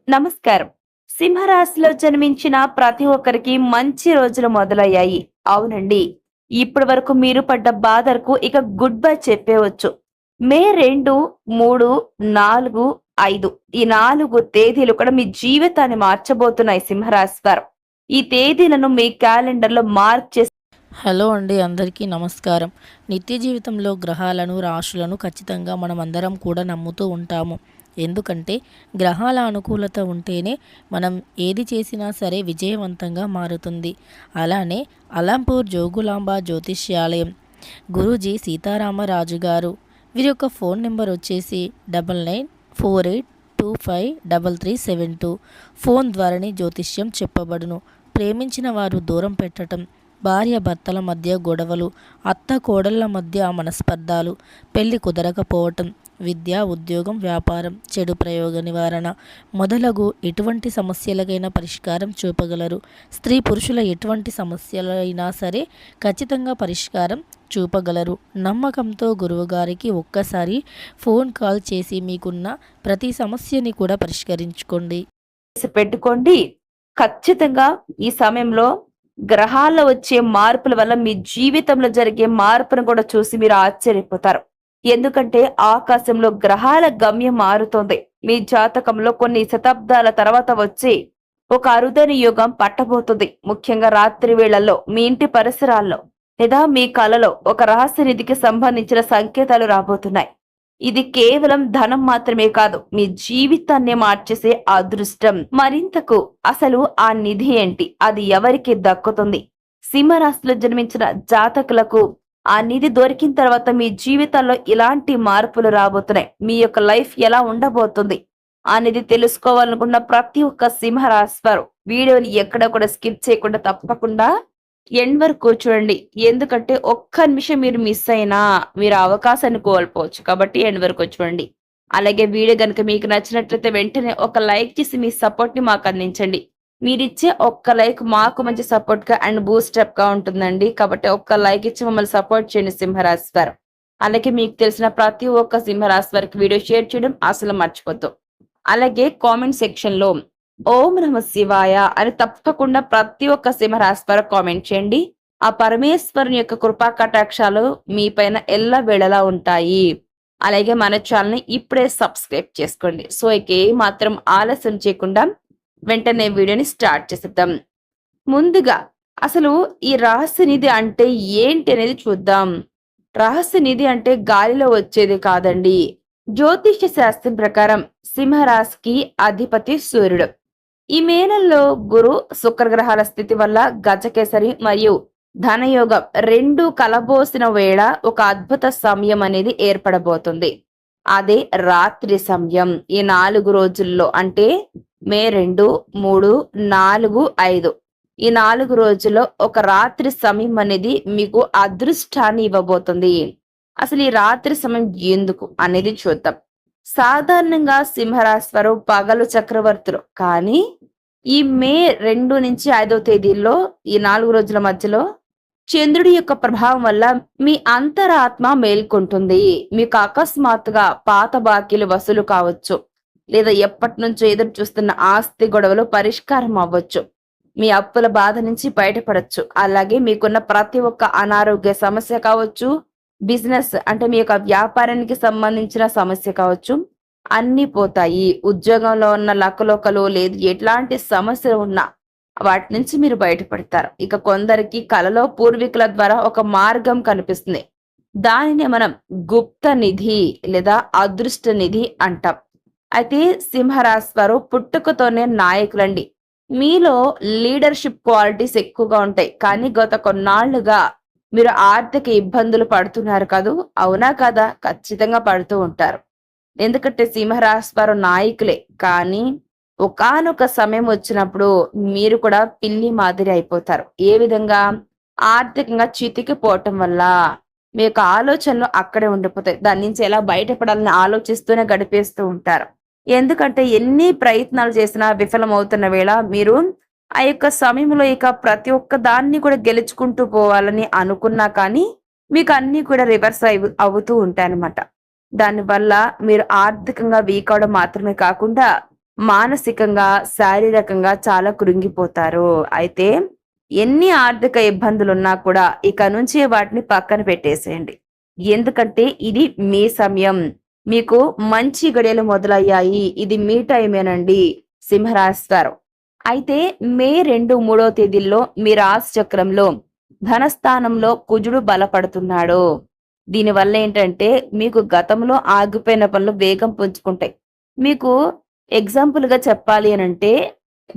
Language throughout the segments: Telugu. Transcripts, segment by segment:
నమస్కారం. సింహరాశిలో జన్మించిన ప్రతి ఒక్కరికి మంచి రోజులు మొదలయ్యాయి. అవునండి. ఇప్పటి వరకు మీరు పడ్డ బాధలకు ఇక గుడ్ బై చెప్పేవచ్చు. మే 2, 3, 4, 5 ఈ 4 తేదీలు కూడా మీ జీవితాన్ని మార్చబోతున్నాయి సింహరాశి వారు. ఈ తేదీలను మీ క్యాలెండర్‌లో మార్క్ చేసి హలో అండి, అందరికీ నమస్కారం. నిత్య జీవితంలో గ్రహాలను, రాశులను ఖచ్చితంగా మనం అందరం కూడా నమ్ముతూ ఉంటాము. ఎందుకంటే గ్రహాల అనుకూలత ఉంటేనే మనం ఏది చేసినా సరే విజయవంతంగా మారుతుంది. అలానే అలంపూర్ జోగులాంబ జ్యోతిష్యాలయం గురూజీ సీతారామరాజు గారు, వీరి యొక్క ఫోన్ నెంబర్ వచ్చేసి 9948253372. ఫోన్ ద్వారానే జ్యోతిష్యం చెప్పబడును. ప్రేమించిన వారు దూరం పెట్టడం, భార్య భర్తల మధ్య గొడవలు, అత్త కోడళ్ల మధ్య మనస్పర్ధాలు, పెళ్లి కుదరకపోవటం, విద్య, ఉద్యోగం, వ్యాపారం, చెడు ప్రయోగ నివారణ మొదలగు ఎటువంటి సమస్యలకైనా పరిష్కారం చూపగలరు. స్త్రీ పురుషుల ఎటువంటి సమస్యలైనా సరే ఖచ్చితంగా పరిష్కారం చూపగలరు. నమ్మకంతో గురువుగారికి ఒక్కసారి ఫోన్ కాల్ చేసి మీకున్న ప్రతి సమస్యని కూడా పరిష్కరించుకోండి. పెట్టుకోండి. ఖచ్చితంగా ఈ సమయంలో గ్రహాల్లో వచ్చే మార్పుల వల్ల మీ జీవితంలో జరిగే మార్పును కూడా చూసి మీరు ఆశ్చర్యపోతారు. ఎందుకంటే ఆకాశంలో గ్రహాల గమ్యం మారుతోంది. మీ జాతకంలో కొన్ని శతాబ్దాల తర్వాత వచ్చి ఒక అరుదైన యుగం పట్టబోతుంది. ముఖ్యంగా రాత్రి వేళల్లో మీ ఇంటి పరిసరాల్లో లేదా మీ కలలో ఒక రహస్య నిధికి సంబంధించిన సంకేతాలు రాబోతున్నాయి. ఇది కేవలం ధనం మాత్రమే కాదు, మీ జీవితాన్నే మార్చేసే అదృష్టం. మరింతకు అసలు ఆ నిధి ఏంటి, అది ఎవరికి దక్కుతుంది? సింహరాశిలో జన్మించిన జాతకులకు ఆ నిధి దొరికిన తర్వాత మీ జీవితాల్లో ఇలాంటి మార్పులు రాబోతున్నాయి. మీ యొక్క లైఫ్ ఎలా ఉండబోతుంది అనేది తెలుసుకోవాలనుకున్న ప్రతి ఒక్క సింహరాశి వారు వీడియోని ఎక్కడ కూడా స్కిప్ చేయకుండా తప్పకుండా ఎండ్ వరకు చూడండి. ఎందుకంటే ఒక్క నిమిషం మీరు మిస్ అయినా మీరు అవకాశాన్ని కోల్పోవచ్చు. కాబట్టి ఎండ్ వరకు చూడండి. అలాగే వీడియో కనుక మీకు నచ్చినట్లయితే వెంటనే ఒక లైక్ చేసి మీ సపోర్ట్ ని మాకు అందించండి. మీరిచ్చే ఒక్క లైక్ మాకు మంచి సపోర్ట్ గా అండ్ బూస్టప్ గా ఉంటుందండి. కాబట్టి ఒక్క లైక్ ఇచ్చి మమ్మల్ని సపోర్ట్ చేయండి సింహరాశి వారు. అలాగే మీకు తెలిసిన ప్రతి ఒక్క సింహరాశి వారికి వీడియో షేర్ చేయడం అసలు మర్చిపోద్దు. అలాగే కామెంట్ సెక్షన్ లో ఓం నమ శివాయ అని తప్పకుండా ప్రతి ఒక్క సింహరాశి వారు కామెంట్ చేయండి. ఆ పరమేశ్వరుని యొక్క కృపా కటాక్షాలు మీ పైన ఎల్ల వేళలా ఉంటాయి. అలాగే మన ఛానల్ ని ఇప్పుడే సబ్స్క్రైబ్ చేసుకోండి. సో ఇక ఏ మాత్రం ఆలస్యం చేయకుండా వెంటనే వీడియోని స్టార్ట్ చేసేద్దాం. ముందుగా అసలు ఈ రహస్య నిధి అంటే ఏంటి అనేది చూద్దాం. రహస్య నిధి అంటే గాలిలో వచ్చేది కాదండి. జ్యోతిష్య శాస్త్రం ప్రకారం సింహరాశికి అధిపతి సూర్యుడు. ఈ మేనల్లో గురు శుక్రగ్రహాల స్థితి వల్ల గజకేసరి మరియు ధనయోగం రెండు కలబోసిన వేళ ఒక అద్భుత సమయం అనేది ఏర్పడబోతుంది. అదే రాత్రి సమయం. ఈ 4 రోజుల్లో అంటే మే 2, 3, 4, 5 ఈ 4 రోజుల్లో ఒక రాత్రి సమయం అనేది మీకు అదృష్టాన్ని ఇవ్వబోతుంది. అసలు ఈ రాత్రి సమయం ఎందుకు అనేది చూద్దాం. సాధారణంగా సింహరాశి వారు పగలు చక్రవర్తులు. కానీ ఈ మే 2 నుంచి 5వ తేదీల్లో ఈ 4 రోజుల మధ్యలో చంద్రుడి యొక్క ప్రభావం వల్ల మీ అంతరాత్మ మేల్కొంటుంది. మీకు అకస్మాత్తుగా పాత బాకీలు వసూలు కావచ్చు, లేదా ఎప్పటి నుంచో ఎదురు చూస్తున్న ఆస్తి గొడవలు పరిష్కారం అవ్వచ్చు. మీ అప్పుల బాధ నుంచి బయటపడచ్చు. అలాగే మీకున్న ప్రతి ఒక్క అనారోగ్య సమస్య కావచ్చు, బిజినెస్ అంటే మీ యొక్క వ్యాపారానికి సంబంధించిన సమస్య కావచ్చు, అన్ని పోతాయి. ఉద్యోగంలో ఉన్న లకలోకలు లేదు ఎట్లాంటి సమస్యలు ఉన్నా వాటి నుంచి మీరు బయటపడతారు. ఇక కొందరికి కలలో పూర్వీకుల ద్వారా ఒక మార్గం కనిపిస్తుంది. దానిని మనం గుప్త నిధి లేదా అదృష్ట నిధి అంటాం. అయితే సింహరాశి వారు పుట్టుకతోనే నాయకులండి. మీలో లీడర్షిప్ క్వాలిటీస్ ఎక్కువగా ఉంటాయి. కానీ గత కొన్నాళ్లుగా మీరు ఆర్థిక ఇబ్బందులు పడుతున్నారు కదూ, అవునా కదా? ఖచ్చితంగా పడుతూ ఉంటారు. ఎందుకంటే సింహరాశి వారు నాయకులే. కానీ ఒకానొక సమయం వచ్చినప్పుడు మీరు కూడా పిల్లి మాదిరి అయిపోతారు. ఏ విధంగా? ఆర్థికంగా చితికిపోవటం వల్ల మీ యొక్క ఆలోచనలు అక్కడే ఉండిపోతాయి. దాని నుంచి ఎలా బయటపడాలని ఆలోచిస్తూనే గడిపేస్తూ ఉంటారు. ఎందుకంటే ఎన్ని ప్రయత్నాలు చేసినా విఫలమవుతున్న వేళ మీరు ఆ యొక్క సమయంలో ఇక ప్రతి ఒక్క దాన్ని కూడా గెలుచుకుంటూ పోవాలని అనుకున్నా కానీ మీకు అన్ని కూడా రివర్స్ అవుతూ ఉంటాయన్నమాట. దానివల్ల మీరు ఆర్థికంగా వీక్ అవడం మాత్రమే కాకుండా మానసికంగా, శారీరకంగా చాలా కృంగిపోతారు. అయితే ఎన్ని ఆర్థిక ఇబ్బందులున్నా కూడా ఇక నుంచి వాటిని పక్కన పెట్టేసేయండి. ఎందుకంటే ఇది మీ సమయం. మీకు మంచి గడియలు మొదలయ్యాయి. ఇది మీ టైమేనండి సింహరాశి వారు. అయితే మే 2, 3 తేదీల్లో మీ రాశి చక్రంలో ధనస్థానంలో కుజుడు బలపడుతున్నాడు. దీనివల్ల ఏంటంటే మీకు గతంలో ఆగిపోయిన పనులు వేగం పుంజుకుంటాయి. మీకు ఎగ్జాంపుల్‌గా చెప్పాలి అనంటే,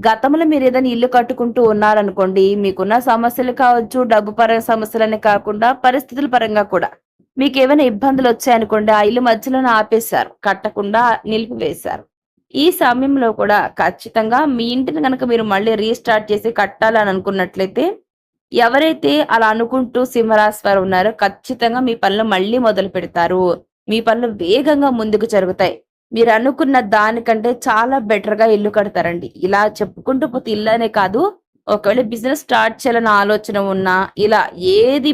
గతంలో మీరేదైనా ఇల్లు కట్టుకుంటూ ఉన్నారనుకోండి, మీకున్న సమస్యలు కావచ్చు, డబ్బు పరంగా సమస్యలనే కాకుండా పరిస్థితుల పరంగా కూడా. మీకేమైనా ఇబ్బందులొచ్చాయనుకోండి, ఆ ఇల్లు మధ్యలోనే ఆపేశారు. కట్టకుండా నిలిపివేశారు. ఈ సమయంలో కూడా ఖచ్చితంగా మీ ఇంటిని గనక మీరు మళ్ళీ రీస్టార్ట్ చేసి కట్టాలని అనుకున్నట్లయితే, ఎవరైతే అలా అనుకుంటూ సింహరాశి వారు ఉన్నారో ఖచ్చితంగా మీ పనులు మళ్ళీ మొదలుపెడతారు. మీ పనులు వేగంగా ముందుకు జరుగుతాయి. మీరనుకున్న దానికంటే చాలా బెటర్‌గా ఇల్లు కడతారండి. ఇలా చెప్పుకుంటూ పోతే ఇల్లనే కాదు, ఒకవేళ బిజినెస్ స్టార్ట్ చేయాలన్న ఆలోచన ఉన్నా, ఇలా ఏది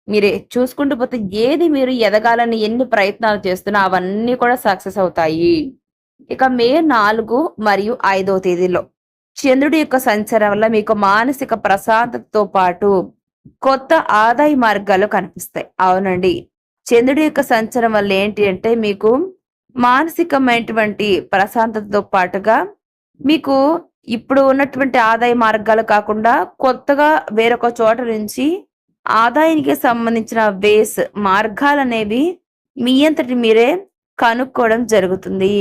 మీరే చూసుకుంటూ పోతే ఏది మీరు ఎదగాలని ఎన్ని ప్రయత్నాలు చేస్తున్నా అవన్నీ కూడా సక్సెస్ అవుతాయి. ఇక మే 4 మరియు 5వ తేదీలో చంద్రుడి యొక్క సంచారం వల్ల మీకు మానసిక ప్రశాంతతతో పాటు కొత్త ఆదాయ మార్గాలు కనిపిస్తాయి. అవునండి. చంద్రుడి యొక్క సంచారం వల్ల ఏంటి అంటే మీకు మానసికమైనటువంటి ప్రశాంతతతో పాటుగా మీకు ఇప్పుడు ఉన్నటువంటి ఆదాయ మార్గాలు కాకుండా కొత్తగా వేరొక చోట నుంచి ఆదాయానికి సంబంధించిన మార్గాలనేవి మీ అంతటి మీరే కనుక్కోవడం జరుగుతుంది.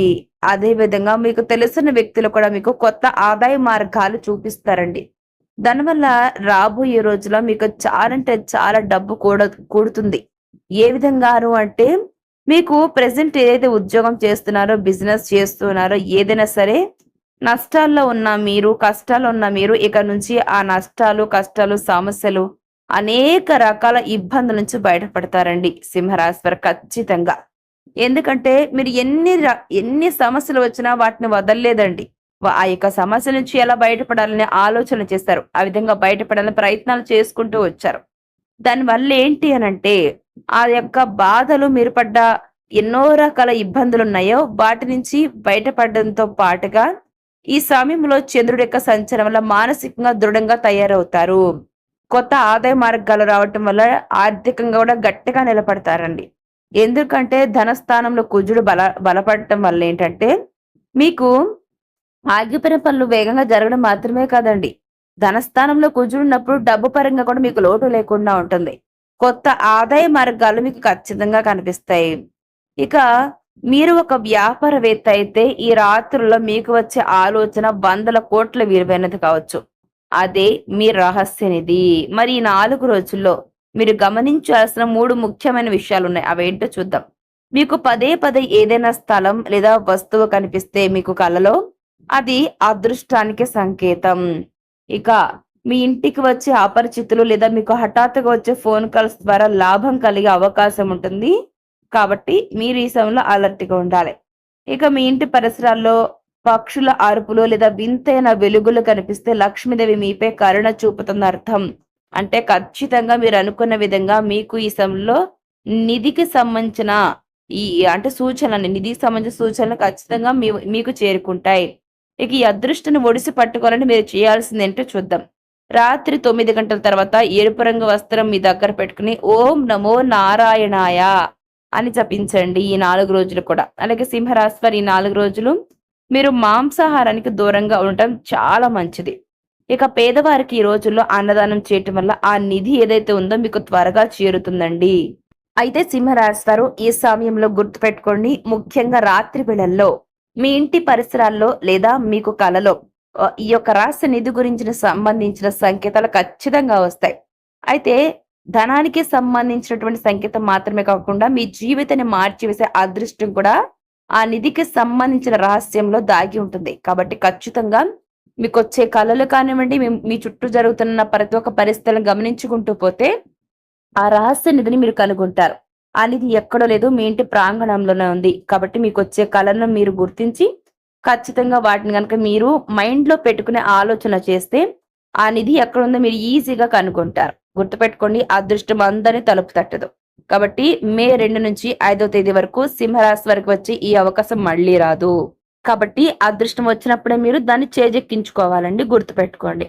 అదే విధంగా మీకు తెలిసిన వ్యక్తులు కూడా మీకు కొత్త ఆదాయ మార్గాలు చూపిస్తారండి. దానివల్ల రాబోయే రోజుల్లో మీకు చాలా అంటే చాలా డబ్బు కూడుతుంది. ఏ విధంగాను అంటే మీకు ప్రెజెంట్ ఏదైతే ఉద్యోగం చేస్తున్నారో, బిజినెస్ చేస్తున్నారో ఏదైనా సరే నష్టాల్లో ఉన్న మీరు, కష్టాల్లో ఉన్న మీరు ఇక నుంచి ఆ నష్టాలు, కష్టాలు, సమస్యలు అనేక రకాల ఇబ్బందుల నుంచి బయటపడతారండి సింహరాశి వారు ఖచ్చితంగా. ఎందుకంటే మీరు ఎన్ని సమస్యలు వచ్చినా వాటిని వదలలేదండి. ఆ యొక్క సమస్య నుంచి ఎలా బయటపడాలనే ఆలోచన చేస్తారు. ఆ విధంగా బయటపడాలని ప్రయత్నాలు చేసుకుంటూ వచ్చారు. దానివల్ల ఏంటి అనంటే ఆ యొక్క బాధలు మీరు పడ్డ ఎన్నో రకాల ఇబ్బందులున్నాయో వాటి నుంచి బయటపడడంతో పాటుగా ఈ సమయంలో చంద్రుడి యొక్క సంచారం వల్ల మానసికంగా దృఢంగా తయారవుతారు. కొత్త ఆదాయ మార్గాలు రావటం వల్ల ఆర్థికంగా కూడా గట్టిగా నిలబడతారండి. ఎందుకంటే ధనస్థానంలో కుజుడు బలపడటం వల్ల ఏంటంటే మీకు ఆగిపోయిన పనులు వేగంగా జరగడం మాత్రమే కాదండి. ధనస్థానంలో కుజుడున్నప్పుడు డబ్బు పరంగా కూడా మీకు లోటు లేకుండా ఉంటుంది. కొత్త ఆదాయ మార్గాలు మీకు ఖచ్చితంగా కనిపిస్తాయి. ఇక మీరు ఒక వ్యాపారవేత్త అయితే ఈ రాత్రుల్లో మీకు వచ్చే ఆలోచన వందల కోట్ల విలువైనది కావచ్చు. అదే మీ రహస్య నిధి. మరి ఈ 4 రోజుల్లో మీరు గమనించాల్సిన 3 ముఖ్యమైన విషయాలున్నాయి. అవేంటో చూద్దాం. మీకు పదే పదే ఏదైనా స్థలం లేదా వస్తువు కనిపిస్తే మీకు కలలో అది అదృష్టానికి సంకేతం. ఇక మీ ఇంటికి వచ్చే అపరిచితులు లేదా మీకు హఠాత్తుగా వచ్చే ఫోన్ కాల్స్ ద్వారా లాభం కలిగే అవకాశం ఉంటుంది. కాబట్టి మీరు ఈ సమయంలో అలర్ట్‌గా ఉండాలి. ఇక మీ ఇంటి పరిసరాల్లో పక్షుల అరుపులు లేదా వింతైన వెలుగులు కనిపిస్తే లక్ష్మీదేవి మీపై కరుణ చూపుతుంది అర్థం. అంటే ఖచ్చితంగా మీరు అనుకున్న విధంగా మీకు ఈ సమయంలో నిధికి సంబంధించిన ఈ అంటే నిధికి సంబంధించిన సూచనలు ఖచ్చితంగా మీకు చేరుకుంటాయి. ఇక ఈ అదృష్టాన్ని ఒడిసి పట్టుకోవాలని మీరు చేయాల్సిందేంటో చూద్దాం. రాత్రి 9 గంటల తర్వాత ఎరుపు రంగు వస్త్రం మీ దగ్గర పెట్టుకుని ఓం నమో నారాయణాయ అని జపించండి ఈ 4 రోజులు కూడా. అలాగే సింహరాశి వారు ఈ 4 రోజులు మీరు మాంసాహారానికి దూరంగా ఉండటం చాలా మంచిది. ఇక పేదవారికి ఈ రోజుల్లో అన్నదానం చేయటం వల్ల ఆ నిధి ఏదైతే ఉందో మీకు త్వరగా చేరుతుందండి. అయితే సింహరాశి వారు ఈ సమయంలో గుర్తుపెట్టుకోండి, ముఖ్యంగా రాత్రి వేళల్లో మీ ఇంటి పరిసరాల్లో లేదా మీకు కలలో ఈ యొక్క రాశి నిధి గురించిన సంబంధించిన సంకేతాలు ఖచ్చితంగా వస్తాయి. అయితే ధనానికి సంబంధించినటువంటి సంకేతం మాత్రమే కాకుండా మీ జీవితాన్ని మార్చివేసే అదృష్టం కూడా ఆ నిధికి సంబంధించిన రహస్యంలో దాగి ఉంటుంది. కాబట్టి ఖచ్చితంగా మీకు వచ్చే కళలు కానివ్వండి, మీ చుట్టూ జరుగుతున్న ప్రతి ఒక్క పరిస్థితులను గమనించుకుంటూ పోతే ఆ రహస్య నిధిని మీరు కనుగొంటారు. ఆ నిధి ఎక్కడో లేదు, మీ ఇంటి ప్రాంగణంలోనే ఉంది. కాబట్టి మీకు వచ్చే కళలను మీరు గుర్తించి ఖచ్చితంగా వాటిని కనుక మీరు మైండ్ లో పెట్టుకునే ఆలోచన చేస్తే ఆ నిధి ఎక్కడుందో మీరు ఈజీగా కనుగొంటారు. గుర్తుపెట్టుకోండి, అదృష్టం అందరినీ తలుపు తట్టదు. కాబట్టి మే 2 నుంచి 5వ తేదీ వరకు సింహరాశి వారికి వచ్చి ఈ అవకాశం మళ్ళీ రాదు. కాబట్టి అదృష్టం వచ్చినప్పుడే మీరు దాన్ని చేజెక్కించుకోవాలండి, గుర్తుపెట్టుకోండి.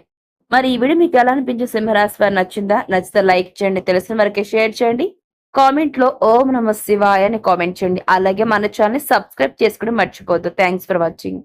మరి ఈ వీడియో మీకు ఎలా అనిపించింది? సింహరాశి వారు నచ్చిందా? నచ్చితే లైక్ చేయండి, తెలిసిన వరకే షేర్ చేయండి. కామెంట్ లో ఓం నమ శివాయ అని కామెంట్ చేయండి. అలాగే మన ఛానల్ సబ్స్క్రైబ్ చేసుకోవడం మర్చిపోవద్దు. Thanks for watching.